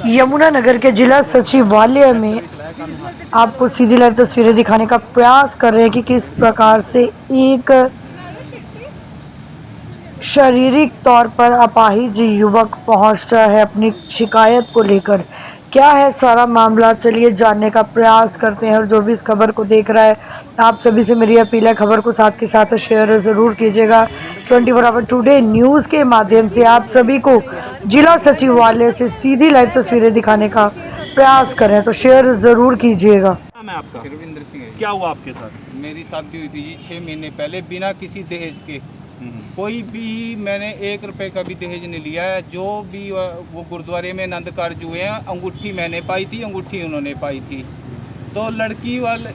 यमुनानगर के जिला सचिवालय में आपको सीधी लाइव तस्वीरें दिखाने का प्रयास कर रहे हैं कि किस प्रकार से एक शारीरिक तौर पर अपाहिज युवक पहुंचता है अपनी शिकायत को लेकर। क्या है सारा मामला, चलिए जानने का प्रयास करते हैं। और जो भी इस खबर को देख रहा है, आप सभी से मेरी अपील है, खबर को साथ के साथ शेयर ज़रूर कीजिएगा। 24 आवर टुडे न्यूज़ के माध्यम से आप सभी को जिला सचिवालय से सीधी लाइव तस्वीरें दिखाने का प्रयास करें, तो शेयर ज़रूर कीजिएगा। मैं आपका रविंद्र सिंह है। क्या हुआ आपके साथ? मेरी शादी हुई थी जी 6 महीने पहले बिना किसी दहेज के। कोई भी मैंने 1 रुपए का भी दहेज नहीं लिया है। जो भी वो गुरुद्वारे में नंद कार्य हुए हैं, अंगूठी मैंने पाई थी, अंगूठी उन्होंने पाई थी। तो लड़की वाले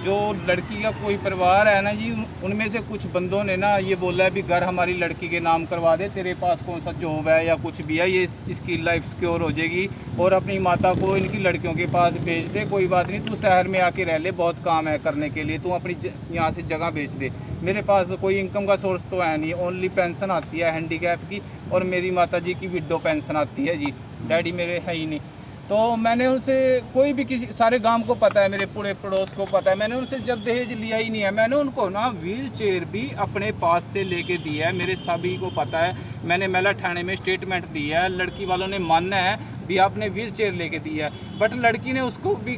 जो लड़की का कोई परिवार है ना जी, उनमें से कुछ बंदों ने ना ये बोला है भी घर हमारी लड़की के नाम करवा दे, तेरे पास कौन सा जॉब है या कुछ भी है, ये इसकी लाइफ सिक्योर हो जाएगी और अपनी माता को इनकी लड़कियों के पास भेज दे, कोई बात नहीं, तू शहर में आके रह ले, बहुत काम है करने के लिए, तू अपनी यहाँ से जगह बेच दे। मेरे पास कोई इनकम का सोर्स तो है नहीं, ओनली पेंशन आती है हैंडीकैप की, और मेरी माता जी की विडो पेंशन आती है जी, डैडी मेरे है ही नहीं। तो मैंने उनसे कोई भी किसी सारे गांव को पता है, मेरे पूरे पड़ोस को पता है, मैंने उनसे जब दहेज लिया ही नहीं है। मैंने उनको ना व्हील चेयर भी अपने पास से लेके दिया है, मेरे सभी को पता है। मैंने मेला थाने में स्टेटमेंट दिया है, लड़की वालों ने मानना है भी आपने व्हील चेयर लेके दिया है, बट लड़की ने उसको भी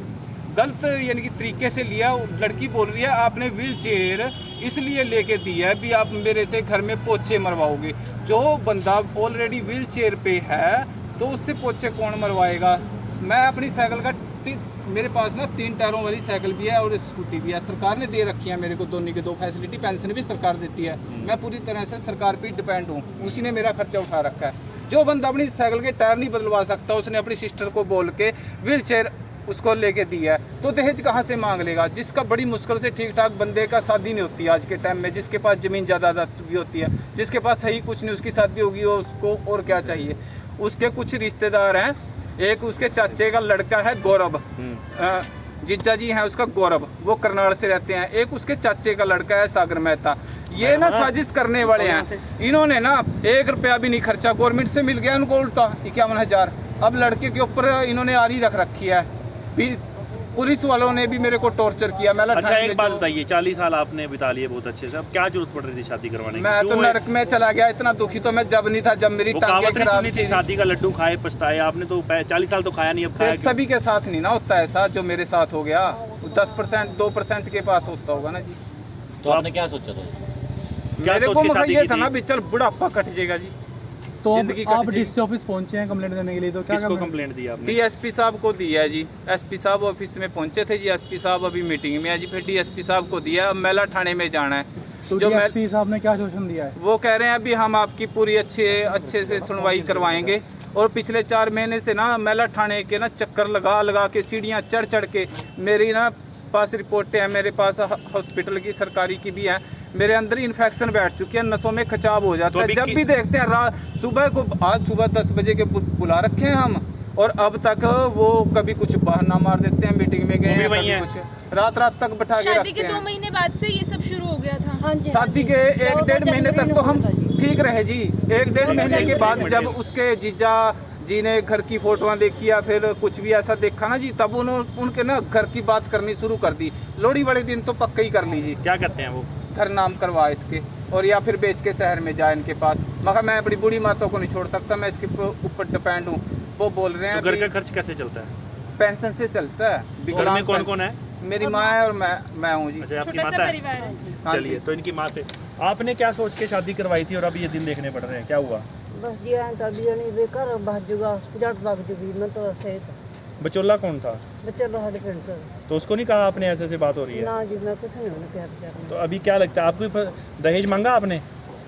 गलत यानी कि तरीके से लिया। लड़की बोल रही है आपने व्हील चेयर इसलिए लेके दिया है भी आप मेरे से घर में पोछे मरवाओगे। जो बंदा ऑलरेडी व्हील चेयर पे है तो उससे पोछे कौन मरवाएगा? मैं अपनी साइकिल का मेरे पास ना 3 टायरों वाली साइकिल भी है और स्कूटी भी है, सरकार ने दे रखी है मेरे को दोनों की 2 फैसिलिटी, पेंशन भी सरकार देती है। मैं पूरी तरह से सरकार पे डिपेंड हूँ, उसी ने मेरा खर्चा उठा रखा है। जो बंदा अपनी साइकिल के टायर नहीं बदलवा सकता, उसने अपनी सिस्टर को बोल के व्हील चेयर उसको लेके दिया है, तो दहेज कहाँ से मांग लेगा? जिसका बड़ी मुश्किल से ठीक ठाक बंदे का शादी नहीं होती आज के टाइम में, जिसके पास ज़मीन जायदाद भी होती है, जिसके पास है ही कुछ नहीं, उसकी शादी होगी उसको और क्या चाहिए? उसके कुछ रिश्तेदार हैं, एक उसके चाचे का लड़का है गौरव, जीजा जी हैं उसका गौरव, वो करनाल से रहते हैं। एक उसके चाचे का लड़का है सागर मेहता। ये ना साजिश करने वाले हैं। इन्होंने ना 1 रुपया भी नहीं खर्चा, गवर्नमेंट से मिल गया उनको उल्टा 51,000। अब लड़के के ऊपर इन्होंने आरी रख रखी है। पुलिस वालों ने भी मेरे को टॉर्चर किया। मैं अच्छा एक बात बताइए, 40 साल आपने बिता लिए बहुत अच्छे से, अब क्या जरूरत पड़ रही थी शादी करवाने की? मैं तो नरक में चला गया, इतना दुखी तो मैं जब नहीं था जब मेरी टांगें खराब थी। शादी का लड्डू खाए पछताए, आपने तो 40 साल तो खाया नहीं, अब खाया। सभी के साथ नहीं ना होता ऐसा, जो मेरे साथ हो गया 10% 2% के पास होता होगा ना जी। तो आपने क्या सोचा था? मेरे को मतलब ये था ना भी चल बुढ़ापा कट जाएगा जी। तो आप डीसी ऑफिस पहुंचे हैं कंप्लेंट देने के लिए, तो क्या कंप्लेंट दी आपने? डीएसपी साहब को दिया है जी। एसपी साहब ऑफिस में पहुंचे थे जी, एसपी साहब अभी मीटिंग में है जी, फिर डीएसपी साहब को दिया। अब मेला थाने में जाना है। तो जो डीएसपी साहब ने क्या आश्वासन दिया है? वो कह रहे हैं अभी हम आपकी पूरी अच्छे से सुनवाई करवाएंगे। और पिछले 4 महीने से ना मेला थाने के ना चक्कर लगा के सीढ़ियाँ चढ़ के मेरी ना पास रिपोर्टें हैं, मेरे पास हॉस्पिटल की सरकारी की भी हैं, मेरे अंदर इन्फेक्शन बैठ चुकी है, नसों में खिंचाव हो जाता है। जब भी देखते हैं रात सुबह को, आज सुबह 10 बजे के बुला रखे हैं हम, और अब तक वो कभी कुछ बहाना मार देते हैं, मीटिंग में गए हैं, कभी कुछ रात तक बैठा के रखते हैं। 2 महीने बाद से ये सब शुरू हो गया था। हाँ जी, शादी के 1-1.5 महीने तक तो हम ठीक रहे जी। 1-1.5 महीने के बाद जब उसके जीजा जी ने घर की फोटोआं देखी या फिर कुछ भी ऐसा देखा ना जी, तब उनके ना घर की बात करनी शुरू कर दी। लोहड़ी वाले दिन तो पक्का ही कर लीजिए। क्या करते हैं वो? घर नाम करवा इसके, और या फिर बेच के शहर में जाए इनके पास। मगर मैं अपनी बूढ़ी माता को नहीं छोड़ सकता, मैं इसके ऊपर डिपेंड हूँ। वो बोल रहे हैं तो घर का खर्च कैसे चलता है? पेंशन से चलता है। घर में कौन कौन है? मेरी माँ है और मैं हूँ जी। अच्छा, आपकी माता है? चलिए, तो इनकी माँ से आपने क्या सोच के शादी करवाई थी और अब ये दिन देखने पड़ रहे हैं, क्या हुआ? बस जी तभी नहीं बेकार बात जुगा जट भाग जुगी। मैं तो सही था। बचोला कौन था? बचोला हमारे फ्रेंड का। तो उसको नहीं कहा आपने ऐसे बात हो रही है? ना जी, मैं कुछ नहीं होने प्यार। तो अभी क्या लगता है आपको, दहेज मांगा आपने?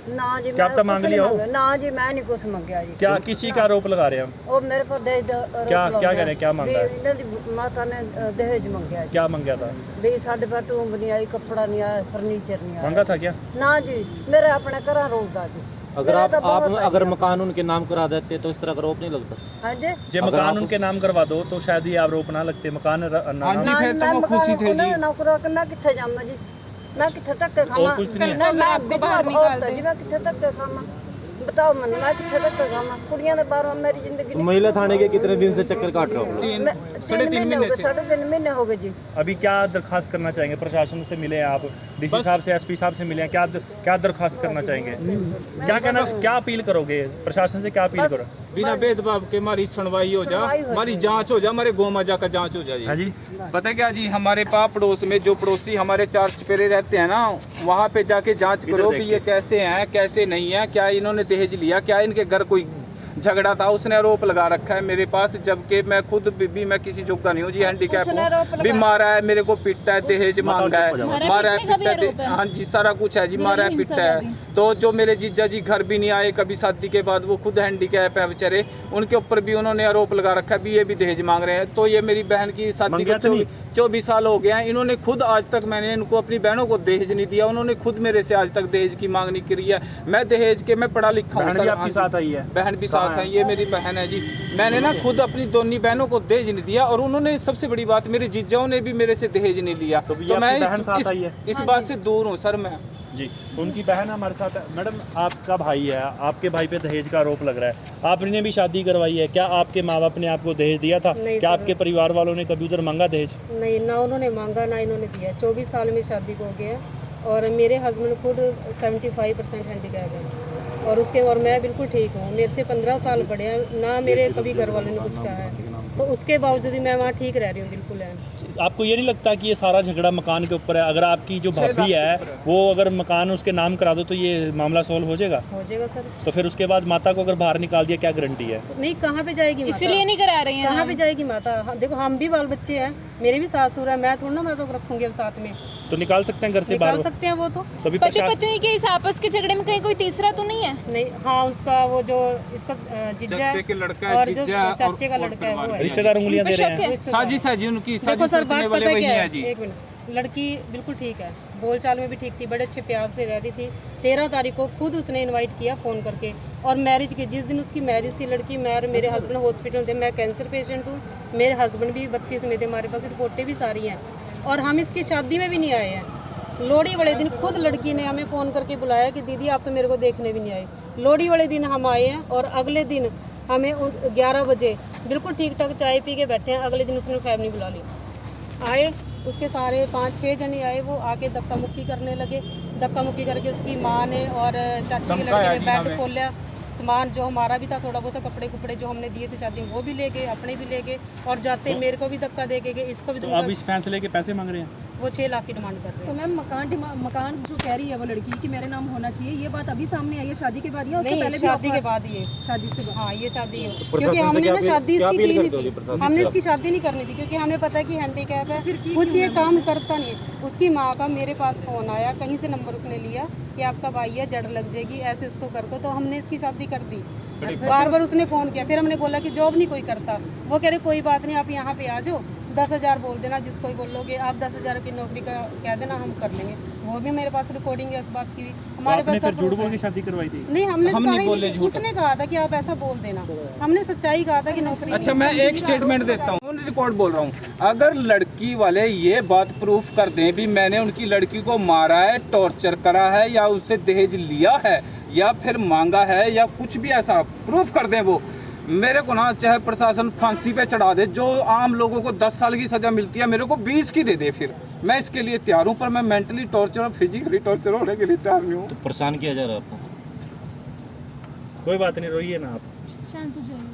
ना जी, क्या आप मांग लिया हो? ना जी, मैं नहीं कुछ मांगा जी। क्या किसी का आरोप लगा रहे हैं हम? और मेरे को दहेज क्या कह रहे हैं, क्या मांगा है? माता ने दहेज मांगा। क्या मांगा था? भाई साढ़े पर टूंब नहीं आई, कपड़ा नहीं आया, फर्नीचर नहीं आया। मांगा था क्या? ना जी, मेरे अपने घर रोजगार जी। अगर मकान उनके नाम करा देते तो इस तरह का आरोप नहीं लगता? हाँ जी, जे मकान उनके नाम करवा दो तो शायद ये आरोप ना लगते। मकान फिर तो वो खुशी थे जी। नौकरा करना किथे जामा जी, मैं किथे तक खामा, मैं बिजनेस बाहर निकाल जी, मैं किथे तक खामा। बताओ मन मैं किथे तक जावां कुड़ियां दे बाहरों मेरी जिंदगी नहीं। महिला थाने के कितने दिन से चक्कर काट रहे हो आप लोग? साढ़े 3 महीने से। 3.5 महीने हो गए जी। अभी क्या दरखास्त करना चाहेंगे? प्रशासन से मिले हैं आप, डीसी साहब से, एसपी साहब से मिले हैं, क्या दरखास्त करना चाहेंगे? क्या कहना, क्या अपील करोगे प्रशासन से, क्या अपील करो? बिना भेदभाव के हमारी सुनवाई हो जा, हमारी जांच हो जा, हमारे गौ माजा का जांच हो जाए हाँ जी। पता है क्या जी, हमारे पास पड़ोस में जो पड़ोसी हमारे 4 चपेरे रहते हैं ना, वहाँ पे जाके जांच करो भी ये कैसे हैं कैसे नहीं है, क्या इन्होंने दहेज लिया, क्या इनके घर कोई झगड़ा था। उसने आरोप लगा रखा है मेरे पास, जबकि मैं खुद भी मैं किसी जोगा नहीं हूँ जी, हैंडीकैप हूँ। भी मारा है मेरे को, पिटता है, दहेज मांगा है, मारा है, पिटता है, हाँ जी सारा कुछ है जी, मारा है, पिटता है। तो जो मेरे जीजा जी घर भी नहीं आए कभी शादी के बाद, वो खुद हैंडीकैप है बेचारे, उनके ऊपर भी उन्होंने आरोप लगा रखा है भी ये भी दहेज मांग रहे हैं। तो ये मेरी बहन की शादी को 24 साल हो गए हैं, इन्होंने खुद आज तक, मैंने इनको अपनी बहनों को दहेज नहीं दिया, उन्होंने खुद मेरे से आज तक दहेज की मांग नहीं करी है। मैं दहेज के, मैं पढ़ा लिखा हूँ सर। आपके साथ आई है? बहन भी साथ है, ये मेरी बहन है जी। मैंने ना खुद अपनी दोनों बहनों को दहेज नहीं दिया, और उन्होंने सबसे बड़ी बात, मेरे जीजाओं ने भी मेरे से दहेज नहीं लिया। तो मैं इस बात से दूर हूँ सर मैं जी। तो उनकी बहन हमारे साथ है। मैडम, आपका भाई है, आपके भाई पे दहेज का आरोप लग रहा है, आपने भी शादी करवाई है, क्या आपके माँ बाप ने आपको दहेज दिया था? क्या आपके परिवार वालों ने कभी उधर मांगा दहेज? नहीं, ना उन्होंने मांगा ना इन्होंने दिया। 24 साल में शादी हो गया, और मेरे हस्बैंड खुद 75% हैंडीकैप है, और मैं बिल्कुल ठीक हूँ। मेरे से 15 साल बड़े हैं, ना मेरे कभी घर वालों ने कुछ कहा है, तो उसके बावजूद भी मैं वहाँ ठीक रह रही हूँ बिल्कुल है। आपको ये नहीं लगता कि ये सारा झगड़ा मकान के ऊपर है? अगर आपकी जो भाभी है वो अगर मकान उसके नाम करा दो तो ये मामला सॉल्व हो जाएगा? हो जाएगा सर। तो फिर उसके बाद माता को अगर बाहर निकाल दिया, क्या गारंटी है? नहीं, कहाँ पे जाएगी माता? इसीलिए नहीं करा रही हैं। कहाँ पे जाएगी माता? देखो हम भी बाल बच्चे हैं, मेरे भी सासुर है, मैं थोड़ा ना मैं तो रखूंगी अब साथ में। तो निकाल सकते हैं घर से निकाल बाहर? सकते हैं वो तो। तभी पति पत्नी के इस आपस के झगड़े में कहीं कोई तीसरा तो नहीं है? नहीं, हाँ उसका वो जो इसका जीजा चाचे के लड़का है, और जो जीजा चाचे का लड़का है वो है। रिश्तेदार उंगलियां दे रहे हैं। साजिश है जी उनकी, देखो साजिश सर, रचने बात वाले पता वही क्या है है, जी। एक मिनट। लड़की बिल्कुल ठीक है, बोलचाल में भी ठीक थी, बड़े अच्छे प्यार से रह रही थी। 13 तारीख को खुद उसने इनवाइट किया फ़ोन करके, और मैरिज की जिस दिन उसकी मैरिज थी लड़की, मैं और मेरे हस्बैंड हॉस्पिटल थे। मैं कैंसर पेशेंट हूँ, मेरे हस्बैंड भी 32 में थे, हमारे पास रिपोर्टें भी सारी हैं, और हम इसकी शादी में भी नहीं आए हैं। लोहड़ी वाले दिन खुद लड़की ने हमें फ़ोन करके बुलाया कि दीदी आप तो मेरे को देखने भी नहीं आए। लोहड़ी वाले दिन हम आए हैं, और अगले दिन हमें 11 बजे बिल्कुल ठीक ठाक चाय पी के बैठे हैं। अगले दिन उसने फैमिली बुला ली, आए उसके सारे 5-6 जने आए, वो आके धक्का मुक्की करने लगे। धक्का मुक्की करके उसकी माँ ने और चाची के लड़के ने बेड खोला, सामान जो हमारा भी था थोड़ा बहुत, कपड़े कुपड़े जो हमने दिए थे शादी में वो भी ले गए, अपने भी ले गए, और जाते मेरे को भी धक्का दे के गए, इसको भी। तो अब इस फैसले के पैसे मांग रहे हैं? वो 6 लाख की डिमांड कर रहे हैं। तो मैम मकान जो कह रही है वो लड़की कि मेरे नाम होना चाहिए, ये बात अभी सामने आई है शादी के बाद या उससे पहले भी? शादी के बाद ये, शादी से बाद। हाँ ये शादी है, क्योंकि हमने ना शादी इसकी की नहीं थी, हमने इसकी शादी नहीं करनी थी, क्योंकि हमें पता है कि हैंडीकैप है, कुछ ये काम करता नहीं है। उसकी माँ का मेरे पास फ़ोन आया, कहीं से नंबर उसने लिया कि आपका भाई है, जड़ लग जाएगी, ऐसे इसको कर दो, तो हमने इसकी शादी कर दी। बार बार उसने फ़ोन किया, फिर हमने बोला कि जॉब नहीं कोई करता। वो कह रहे कोई बात नहीं, आप यहाँ पे आ जाओ, 10,000 बोल देना, जिसको ही बोलोगे आप 10,000 की नौकरी का कह देना, हम कर लेंगे। वो भी मेरे पास रिकॉर्डिंग है इस बात की भी, हमारे पास। फिर झूठ बोल के शादी करवाई थी? नहीं, हमने तो कहा ही नहीं, उसने कहा था कि आप ऐसा बोल देना, हमने सच्चाई कहा था कि नौकरी। अच्छा, मैं एक स्टेटमेंट देता हूँ, रिकॉर्ड बोल रहा हूँ। अगर लड़की वाले ये बात प्रूफ कर दें भी मैंने उनकी लड़की को मारा है, टॉर्चर करा है, या उससे दहेज लिया है, या फिर मांगा है, या कुछ भी ऐसा प्रूफ कर दें, वो मेरे को ना चाहे प्रशासन फांसी पे चढ़ा दे, जो आम लोगों को 10 साल की सजा मिलती है मेरे को 20 की दे दे, फिर मैं इसके लिए तैयार हूँ। पर मैं मेंटली टॉर्चर और फिजिकली टॉर्चर होने के लिए तैयार नहीं हूँ। तो परेशान किया जा रहा है आपको? कोई बात नहीं, रोइए ना आप, शांत हो जाइए,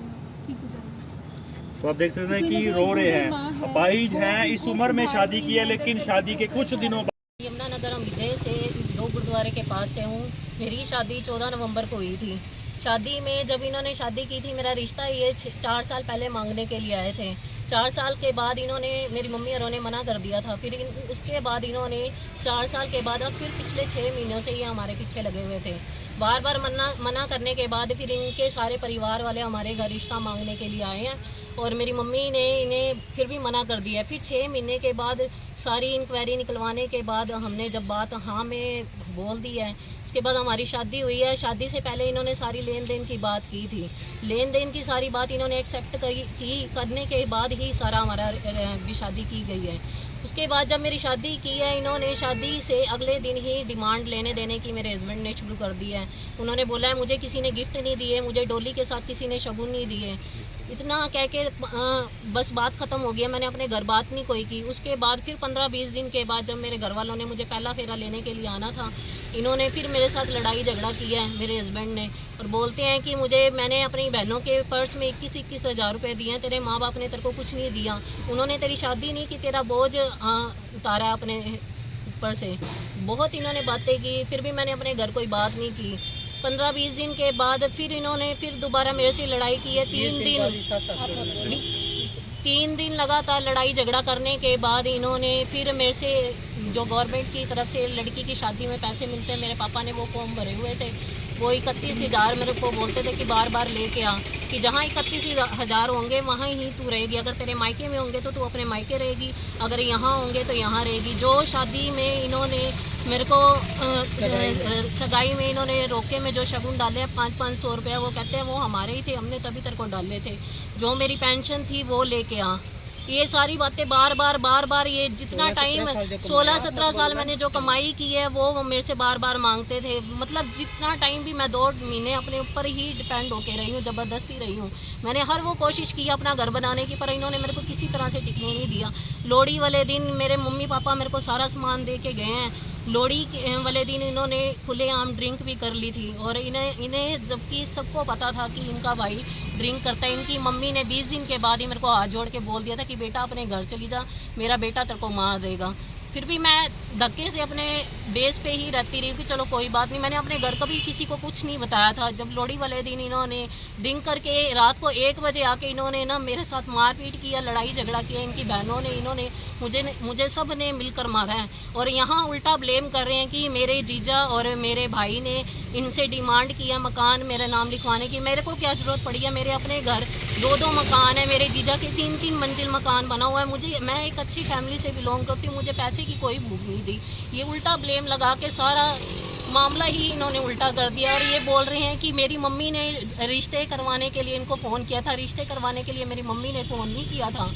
ठीक हो जाइए। तो आप देख सकते हैं कि रो रहे हैं। अपाहिज हैं, इस उम्र में शादी की है, लेकिन शादी के कुछ दिनों बाद। यमुनानगर अमृतसर से 2 गुरुद्वारे के पास से हूँ। मेरी शादी 14 नवंबर को हुई थी। शादी में जब इन्होंने शादी की थी, मेरा रिश्ता ये 4 साल पहले मांगने के लिए आए थे। 4 साल के बाद इन्होंने, मेरी मम्मी और ने मना कर दिया था। फिर उसके बाद इन्होंने 4 साल के बाद अब फिर पिछले 6 महीनों से ये हमारे पीछे लगे हुए थे। बार बार मना करने के बाद फिर इनके सारे परिवार वाले हमारे घर रिश्ता मांगने के लिए आए हैं, और मेरी मम्मी ने इन्हें फिर भी मना कर दिया। फिर 6 महीने के बाद सारी इंक्वायरी निकलवाने के बाद हमने जब बात हाँ में बोल दी है, उसके बाद हमारी शादी हुई है। शादी से पहले इन्होंने सारी लेन देन की बात की थी। लेन देन की सारी बात इन्होंने एक्सेप्ट की करने के बाद ही सारा हमारा भी शादी की गई है। उसके बाद जब मेरी शादी की है, इन्होंने शादी से अगले दिन ही डिमांड लेने देने की मेरे हस्बैंड ने शुरू कर दी है। उन्होंने बोला है मुझे किसी ने गिफ्ट नहीं दिए, मुझे डोली के साथ किसी ने शगुन नहीं दिए। इतना कह के बस बात ख़त्म हो गया। मैंने अपने घर बात नहीं कोई की। उसके बाद फिर 15-20 दिन के बाद जब मेरे घर वालों ने मुझे पहला फेरा लेने के लिए आना था, इन्होंने फिर मेरे साथ लड़ाई झगड़ा किया है मेरे हस्बैंड ने, और बोलते हैं कि मैंने अपनी बहनों के पर्स में 21-21 हज़ार रुपये दिए हैं, तेरे माँ बाप ने तेरे को कुछ नहीं दिया, उन्होंने तेरी शादी नहीं की, तेरा बोझ उतारा है अपने ऊपर से। बहुत इन्होंने बातें की, फिर भी मैंने अपने घर कोई बात नहीं की। 15-20 दिन के बाद फिर इन्होंने फिर दोबारा मेरे से लड़ाई की है। 3 दिन लगातार लड़ाई झगड़ा करने के बाद इन्होंने फिर मेरे से जो गवर्नमेंट की तरफ से लड़की की शादी में पैसे मिलते हैं, मेरे पापा ने वो फॉर्म भरे हुए थे, वो 31,000 मेरे को बोलते थे कि बार बार लेके आ, कि जहाँ 31,000 होंगे वहाँ ही तू रहेगी, अगर तेरे मायके में होंगे तो तू अपने मायके रहेगी, अगर यहाँ होंगे तो यहाँ रहेगी। जो शादी में इन्होंने मेरे को सगाई में इन्होंने रोके में जो शगुन डाले हैं 500-500 रुपये, वो कहते हैं वो हमारे ही थे, हमने तभी तेरे को डाले थे। जो मेरी पेंशन थी वो लेके आ। ये सारी बातें बार बार ये जितना टाइम 16-17 साल मैंने जो कमाई की है वो मेरे से बार बार मांगते थे। मतलब जितना टाइम भी मैं 2 महीने अपने ऊपर ही डिपेंड होके रही हूँ, ज़बरदस्ती रही हूँ। मैंने हर वो कोशिश की अपना घर बनाने की, पर इन्होंने मेरे को किसी तरह से टिकने नहीं दिया। लोहड़ी वाले दिन मेरे मम्मी पापा मेरे को सारा सामान दे के गए हैं। लोहड़ी वाले दिन इन्होंने खुलेआम ड्रिंक भी कर ली थी, और इन्हें जबकि सबको पता था कि इनका भाई ड्रिंक करता है। इनकी मम्मी ने 20 दिन के बाद ही मेरे को हाथ जोड़ के बोल दिया था कि बेटा अपने घर चली जा, मेरा बेटा तेरे को मार देगा। फिर भी मैं धक्के से अपने बेस पे ही रहती रही कि चलो कोई बात नहीं। मैंने अपने घर कभी किसी को कुछ नहीं बताया था। जब लोहड़ी वाले दिन इन्होंने ड्रिंक करके रात को 1 बजे आके इन्होंने ना मेरे साथ मारपीट किया, लड़ाई झगड़ा किया। इनकी बहनों ने इन्होंने मुझे सब ने मिलकर मारा है, और यहाँ उल्टा ब्लेम कर रहे हैं कि मेरे जीजा और मेरे भाई ने इनसे डिमांड किया मकान मेरा नाम लिखवाने की। मेरे को क्या ज़रूरत पड़ी है? मेरे अपने घर 2-2 मकान है, मेरे जीजा के 3-3 मंजिल मकान बना हुआ है। मैं एक अच्छी फैमिली से बिलोंग करती हूँ, मुझे पैसे की कोई भूख नहीं थी। ये उल्टा ब्लेम लगा के सारा मामला ही इन्होंने उल्टा कर दिया, और ये बोल रहे हैं कि मेरी मम्मी ने रिश्ते करवाने के लिए इनको फ़ोन किया था। रिश्ते करवाने के लिए मेरी मम्मी ने फ़ोन नहीं किया था।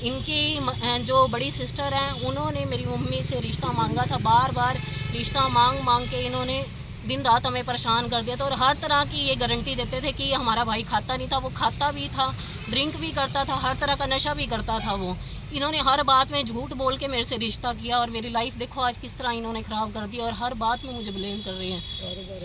इनकी जो बड़ी सिस्टर हैं उन्होंने मेरी मम्मी से रिश्ता मांगा था। बार बार रिश्ता मांग के इन्होंने दिन रात हमें परेशान कर दिया था, और हर तरह की ये गारंटी देते थे कि हमारा भाई खाता नहीं था। वो खाता भी था, ड्रिंक भी करता था, हर तरह का नशा भी करता था वो। इन्होंने हर बात में झूठ बोल के मेरे से रिश्ता किया, और मेरी लाइफ देखो आज किस तरह इन्होंने ख़राब कर दी, और हर बात में मुझे ब्लेम कर रहे हैं।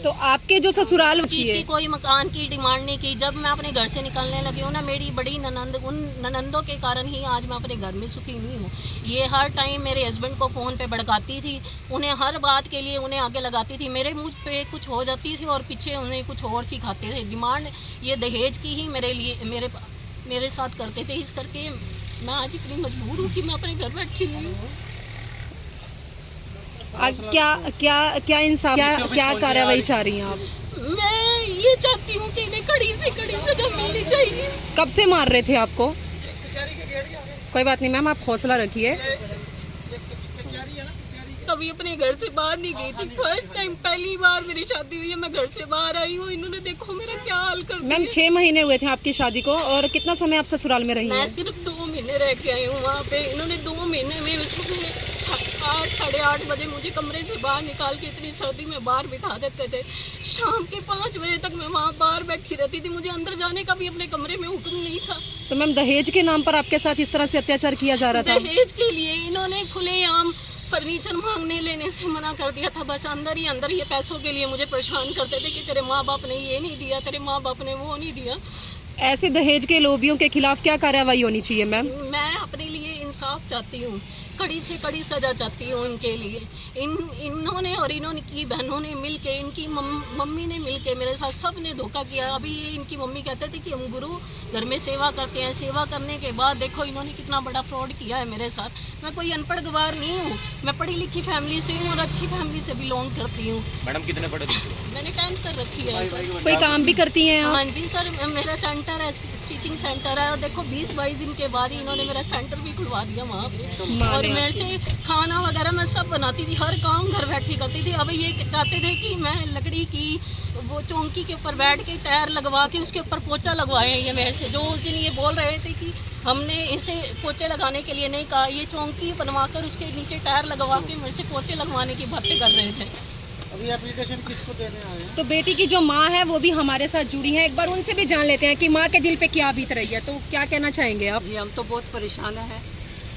तो आपके जो ससुराल चीज़ की कोई मकान की डिमांड नहीं की। जब मैं अपने घर से निकलने लगी हूँ ना, मेरी बड़ी ननंद, उन ननंदों के कारण ही आज मैं अपने घर में सुखी नहीं हूँ। ये हर टाइम मेरे हस्बैंड को फ़ोन पे भड़काती थी, उन्हें हर बात के लिए उन्हें आगे लगाती थी। मेरे मुझ पे कुछ हो जाती थी और पीछे उन्हें कुछ और सिखाते थे। डिमांड ये दहेज की ही मेरे साथ करते थे। इस करके मैं आज इतनी मजबूर हूँ कि मैं अपने घर बैठी हुई हूँ। क्या इंसाफ क्या कार्रवाई चाह रही हैं आप? मैं ये चाहती हूँ कि इन्हें कड़ी से कड़ी सजा मिलनी चाहिए। कब से मार रहे थे आपको? कोई बात नहीं मैम, आप हौसला रखिए। कभी अपने घर से बाहर नहीं गई थी। फर्स्ट टाइम, पहली बार मेरी शादी हुई है, मैं घर से बाहर आई हूँ। इन्होंने देखो मेरा क्या हाल कर दिया। मैम 6 महीने हुए थे आपकी शादी को, और कितना समय आप ससुराल में रही हैं? मैं सिर्फ 2 महीने रह के आई हूँ वहाँ पे। इन्होंने 2 महीने में सुबह 8-8:30 बजे मुझे कमरे से बाहर निकाल के इतनी सर्दी में बाहर बिठा देते थे। शाम के 5 बजे तक मैं वहाँ बाहर बैठी रहती थी। मुझे अंदर जाने का भी अपने कमरे में हुक्म नहीं था। तो मैम दहेज के नाम पर आपके साथ इस तरह से अत्याचार किया जा रहा था? दहेज के लिए इन्होंने खुलेआम फर्नीचर मांगने लेने से मना कर दिया था। बस अंदर ही ये पैसों के लिए मुझे परेशान करते थे कि तेरे माँ बाप ने ये नहीं दिया, तेरे माँ बाप ने वो नहीं दिया। ऐसे दहेज के लोभियों के खिलाफ क्या कार्रवाई होनी चाहिए मैम? मैं अपने लिए इंसाफ चाहती हूँ, कड़ी से कड़ी सजा चाहती हूँ इनके लिए। इन्होंने और इन्होंने की बहनों ने मिल के, इनकी मम्मी ने मिल के मेरे साथ सब ने धोखा किया। अभी इनकी मम्मी कहते थे कि हम गुरु घर में सेवा करते हैं। सेवा करने के बाद देखो इन्होंने कितना बड़ा फ्रॉड किया है मेरे साथ। मैं कोई अनपढ़ गवार नहीं हूँ, मैं पढ़ी लिखी फैमिली से हूँ और अच्छी फैमिली से बिलोंग करती हूँ। मैडम कितने पढ़े लिखे? मैंने 10th कर रखी है सर। कोई काम भी करती हैं आप? हाँ जी सर, मेरा सेंटर है, स्टिचिंग सेंटर है, और देखो 20-22 दिन के बाद ही इन्होंने मेरा सेंटर भी खुलवा दिया वहाँ पे। और मेरे से खाना वगैरह मैं सब बनाती थी, हर काम घर बैठी करती थी। अब ये चाहते थे कि मैं लकड़ी की वो चौंकी के ऊपर बैठ के टायर लगवा के उसके ऊपर पोछा लगवाए। ये मेरे से जो उस दिन ये बोल रहे थे कि हमने इसे पोछे लगाने के लिए नहीं कहा, ये चौंकी बनवाकर उसके नीचे टायर लगवा के मेरे से पोछे लगवाने की बातें कर रहे थे। अभी एप्लीकेशन किसको देने आए हैं? तो बेटी की जो माँ है वो भी हमारे साथ जुड़ी है, एक बार उनसे भी जान लेते हैं कि माँ के दिल पे क्या बीत रही है। तो क्या कहना चाहेंगे आप? जी हम तो बहुत परेशान हैं,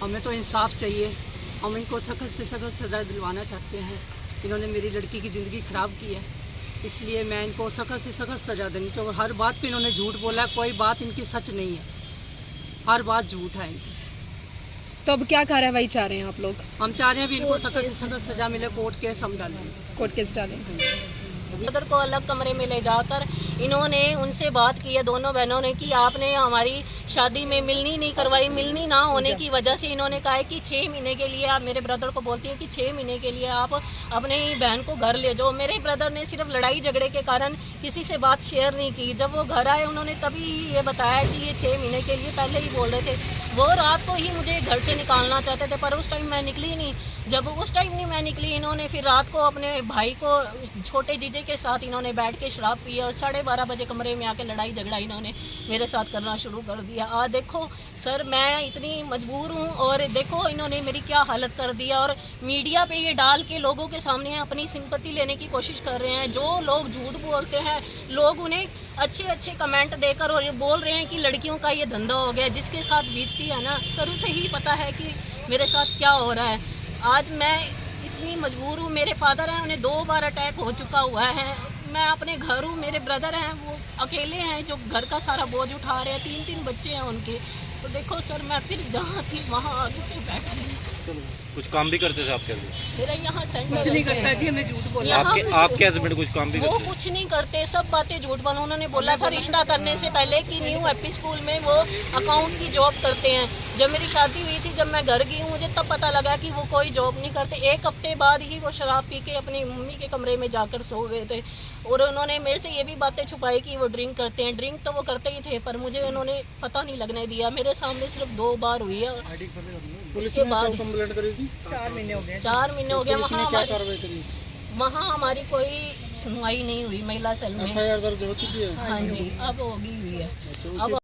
हमें तो इंसाफ चाहिए। हम इनको सख्त से सख्त सज़ा दिलवाना चाहते हैं। इन्होंने मेरी लड़की की ज़िंदगी ख़राब की है, इसलिए मैं इनको सख्त से सख्त सज़ा देनी चाहिए। हर बात पे इन्होंने झूठ बोला, कोई बात इनकी सच नहीं है, हर बात झूठ है इनकी। तो अब क्या कार्रवाई चाह रहे हैं आप लोग? हम चाह रहे हैं भी इनको सख्त से सख्त सज़ा मिले, कोर्ट केस हम डालें। कोर्ट केस डालें। ब्रदर को अलग कमरे में ले जाकर इन्होंने उनसे बात की है, दोनों बहनों ने, कि आपने हमारी शादी में मिलनी नहीं करवाई। मिलनी ना होने की वजह से इन्होंने कहा है कि 6 महीने के लिए आप, मेरे ब्रदर को बोलती हैं कि 6 महीने के लिए आप अपने बहन को घर ले जाओ। मेरे ब्रदर ने सिर्फ लड़ाई झगड़े के कारण किसी से बात शेयर नहीं की। जब वो घर आए उन्होंने तभी ये बताया कि ये 6 महीने के लिए, पहले ही बोल रहे थे। वो रात को ही मुझे घर से निकालना चाहते थे, पर उस टाइम मैं निकली नहीं। जब उस टाइम नहीं मैं निकली, इन्होंने फिर रात को अपने भाई को, छोटे जीजे के साथ इन्होंने बैठ के शराब पी और 12:30 बजे कमरे में आके लड़ाई झगड़ा इन्होंने मेरे साथ करना शुरू कर दिया। आज देखो सर, मैं इतनी मजबूर हूँ, और देखो इन्होंने मेरी क्या हालत कर दिया। और मीडिया पे ये डाल के लोगों के सामने अपनी सिंपैथी लेने की कोशिश कर रहे हैं। जो लोग झूठ बोलते हैं, लोग उन्हें अच्छे अच्छे कमेंट देकर और ये बोल रहे हैं कि लड़कियों का ये धंधा हो गया। जिसके साथ बीतती है ना सर, उसे ही पता है कि मेरे साथ क्या हो रहा है। आज मैं इतनी मजबूर हूँ। मेरे फादर हैं, उन्हें 2 बार अटैक हो चुका हुआ है। मैं अपने घर हूँ, मेरे ब्रदर हैं, वो अकेले हैं जो घर का सारा बोझ उठा रहे हैं। 3-3 बच्चे हैं उनके। तो देखो सर, मैं फिर जहाँ थी वहाँ आगे फिर बैठ गई। कुछ काम भी करते थे आपके हस्बैंड? मेरा यहाँ सेंटर कुछ नहीं करता जी, हमें झूठ बोला। आपके हस्बैंड कुछ काम भी वो करते कुछ नहीं करते, सब बातें झूठ बोला। उन्होंने बोला था रिश्ता करने से पहले कि न्यू हैप्पी स्कूल में वो अकाउंट की जॉब करते हैं। जब मेरी शादी हुई थी, जब मैं घर गई हूँ, मुझे तब पता लगा कि वो कोई जॉब नहीं करते। 1 हफ्ते बाद ही वो शराब पी के अपनी मम्मी के कमरे में जाकर सो गए थे। और उन्होंने मेरे से ये भी बातें छुपाई कि वो ड्रिंक करते हैं। ड्रिंक तो वो करते ही थे, पर मुझे उन्होंने पता नहीं लगने दिया। मेरे सामने सिर्फ 2 बार हुई है। उसके बाद कंप्लेंट करी थी? 4 महीने हो गए। 4 महीने हो गया। कार्रवाई वहाँ हमारी कोई सुनवाई नहीं हुई महिला सेल में। एफआईआर दर्ज हो चुकी है? हाँ जी, अब होगी हुई है। अब